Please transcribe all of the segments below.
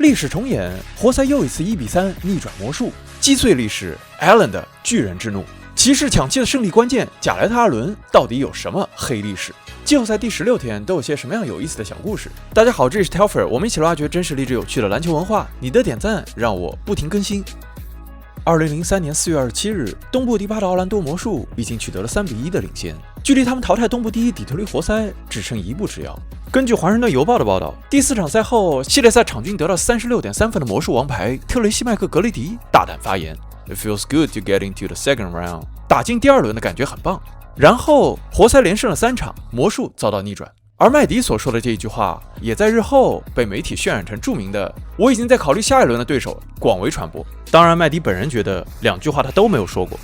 历史重演，活塞又一次1-3逆转魔术，击碎历史 Allen 的巨人之怒。骑士抢七的胜利关键，贾莱特·阿伦到底有什么黑历史？季后赛第16天都有些什么样有意思的小故事？大家好，这里是 Telfer， 我们一起挖掘真实励志有趣的篮球文化。你的点赞让我不停更新。2003年4月27日，东部第8的奥兰多魔术已经取得了3-1的领先，距离他们淘汰东部第1底特律活塞只剩1步之遥。根据华盛顿邮报的报道，第4场赛后，系列赛场均得到36.3分的魔术王牌特雷西麦克格雷迪大胆发言 ：“It feels good to get into the second round。”打进第2轮的感觉很棒。然后活塞连胜了3场，魔术遭到逆转。而麦迪所说的这一句话，也在日后被媒体渲染成著名的“我已经在考虑下一轮的对手”，广为传播。当然，麦迪本人觉得2句话他都没有说过。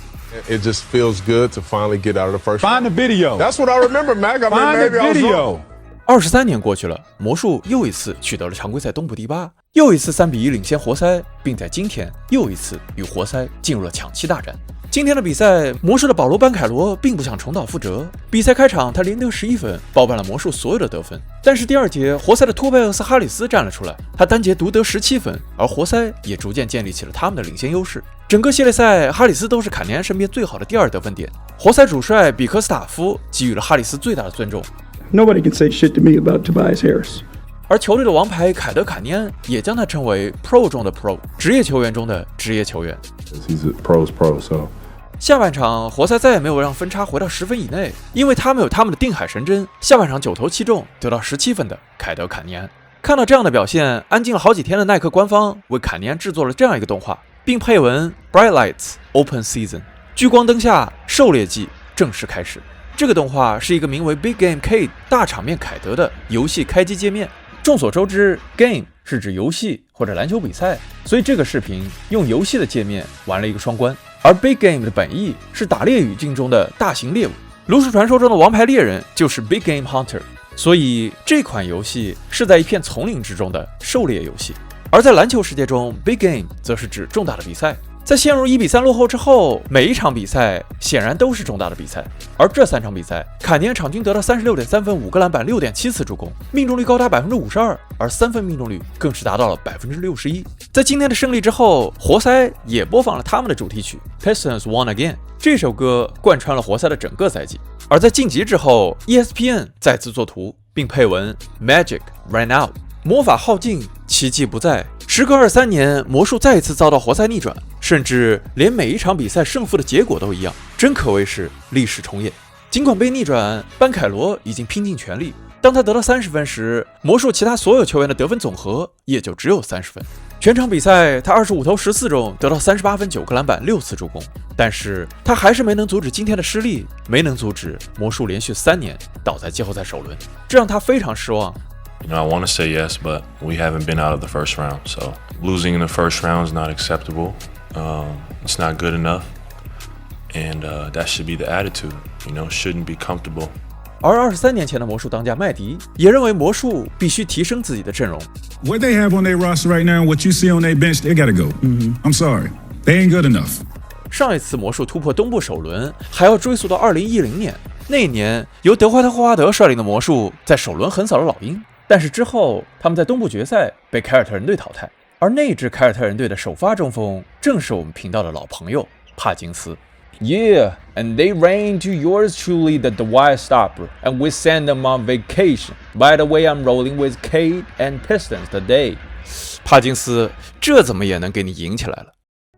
It just feels good to finally get out of the first round. Find the video. That's what I remember, Mac. I mean, Find the maybe I was video. wrong. 23年过去了，魔术又一次取得了常规赛东部第8，又一次3-1领先活塞，并在今天又一次与活塞进入了抢七大战。今天的比赛，魔术的保罗·班凯罗并不想重蹈覆辙。比赛开场，他连得11分，包办了魔术所有的得分。但是第2节，活塞的托贝厄斯·哈里斯站了出来，他单节独得17分，而活塞也逐渐建立起了他们的领先优势。整个系列赛，哈里斯都是坎尼安身边最好的第2得分点。活塞主帅比克斯塔夫给予了哈里斯最大的尊重。Nobody can say shit to me about Tobias Harris. 而球队的王牌凯德·坎尼安也将他称为 Pro 中的 Pro， 职业球员中的职业球员。He's a pro's pro, so. 下半场，活塞再也没有让分差回到10分以内，因为他们有他们的定海神针，下半场9投7中，得到17分的凯德·坎尼安。看到这样的表现，安静了好几天的耐克官方为坎尼安制作了这样一个动画，并配文 Bright Lights Open Season， 聚光灯下，狩猎季正式开始。这个动画是一个名为 Big Game K 大场面凯德的游戏开机界面。众所周知 ，Game 是指游戏或者篮球比赛，所以这个视频用游戏的界面玩了一个双关。而 Big Game 的本意是打猎语境中的大型猎物，炉石传说中的王牌猎人就是 Big Game Hunter， 所以这款游戏是在一片丛林之中的狩猎游戏。而在篮球世界中 ，Big Game 则是指重大的比赛。在陷入1-3落后之后，每一场比赛显然都是重大的比赛。而这3场比赛，坎尼安场均得到36.3分、5个篮板、6.7次助攻，命中率高达52%，而3分命中率更是达到了61%。在今天的胜利之后，活塞也播放了他们的主题曲 Pistons Won Again， 这首歌贯穿了活塞的整个赛季。而在晋级之后 ，ESPN 再次作图，并配文 Magic Ran Out， 魔法耗尽，奇迹不再。时隔23年，魔术再一次遭到活塞逆转，甚至连每一场比赛胜负的结果都一样，真可谓是历史重演。尽管被逆转，班凯罗已经拼尽全力。当他得到30分时，魔术其他所有球员的得分总和也就只有30分。全场比赛，他25投14中，得到38分、9个篮板、6次助攻。但是他还是没能阻止今天的失利，没能阻止魔术连续3年倒在季后赛首轮，这让他非常失望。You know, I want to say yes, but we haven't been out of the first round. So losing in the first round is not acceptable. It's not good enough. And that should be the attitude. You know, shouldn't be comfortable. 而23年前的魔术当家麦迪也认为魔术必须提升自己的阵容。What they have on their roster right now, what you see on their bench, they gotta go. I'm sorry, they ain't good enough. 上一次魔术突破东部首轮还要追溯到2010年，那一年由德怀特·霍华德率领的魔术在首轮横扫了老鹰。但是之后，他们在东部决赛被凯尔特人队淘汰，而那支凯尔特人队的首发中锋正是我们频道的老朋友帕金斯。Yeah, and they ran into yours truly the Dwight Stopper, and we sent them on vacation. By the way, I'm rolling with Cade and Pistons today. 帕金斯，这怎么也能给你赢起来了？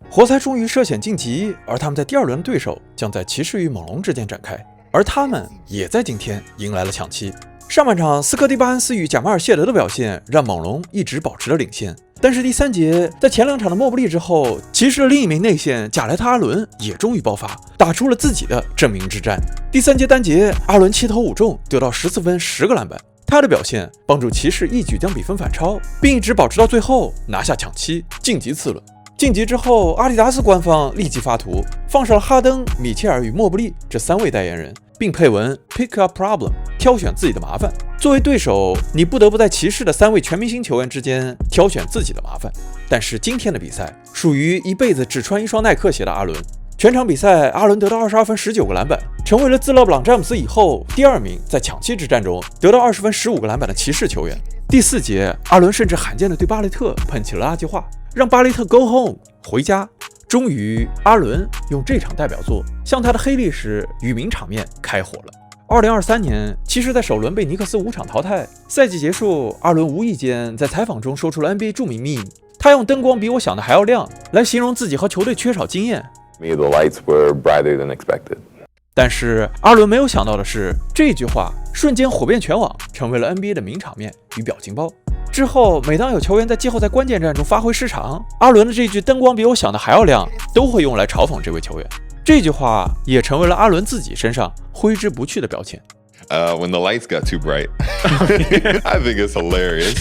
活塞终于涉险晋级，而他们在第2轮的对手将在骑士与猛龙之间展开，而他们也在今天迎来了抢七。上半场，斯科蒂·巴恩斯与贾马尔·谢德的表现让猛龙一直保持了领先。但是第3节，在前2场的莫布利之后，骑士的另一名内线贾莱特·阿伦也终于爆发，打出了自己的证明之战。第3节单节，阿伦7投5中，得到14分、10个篮板。他的表现帮助骑士一举将比分反超，并一直保持到最后，拿下抢七，晋级次轮。晋级之后，阿迪达斯官方立即发图，放上了哈登、米切尔与莫布利这3位代言人，并配文 Pick a problem， 挑选自己的麻烦。作为对手，你不得不在骑士的3位全明星球员之间挑选自己的麻烦。但是今天的比赛属于一辈子只穿一双耐克鞋的阿伦。全场比赛，阿伦得到22分、19个篮板，成为了自勒布朗詹姆斯以后第2名在抢七之战中得到20分、15个篮板的骑士球员。第4节，阿伦甚至罕见地对巴雷特喷起了垃圾话，让巴雷特 go home 回家。终于，阿伦用这场代表作向他的黑历史与名场面开火了。2023年，骑士在首轮被尼克斯5场淘汰。赛季结束，阿伦无意间在采访中说出了 NBA 著名 meme， 他用灯光比我想的还要亮来形容自己和球队缺少经验。Me, the lights were brighter than expected. 但是阿伦没有想到的是，这句话瞬间火遍全网，成为了 NBA 的名场面与表情包。之后，每当有球员在季后赛关键战中发挥失常，阿伦的这句灯光比我想的还要亮都会用来嘲讽这位球员。这句话也成为了阿伦自己身上挥之不去的标签。When the lights got too bright, I think it's hilarious.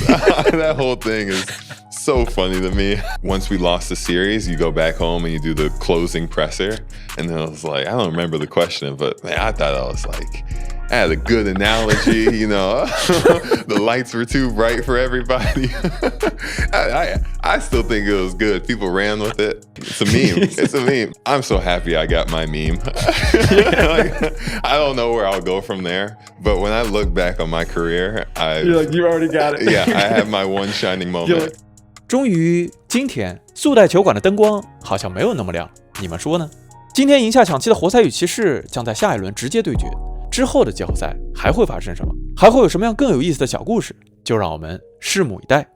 That whole thing is so funny to me. Once we lost the series, you go back home and you do the closing presser. And then I was like, I don't remember the question, but man, I thought I was like, I had a good analogy, you know. The lights were too bright for everybody. I still think it was good. People ran with it. It's a meme. It's a meme. I'm so happy I got my meme. Like, I don't know where I'll go from there. But when I look back on my career, You're like, you already got it. Yeah, I have my one shining moment. 终于，今天速贷球馆的灯光好像没有那么亮，你们说呢？今天赢下抢七的活塞与骑士将在下一轮直接对决。之后的季后赛还会发生什么？还会有什么样更有意思的小故事？就让我们拭目以待。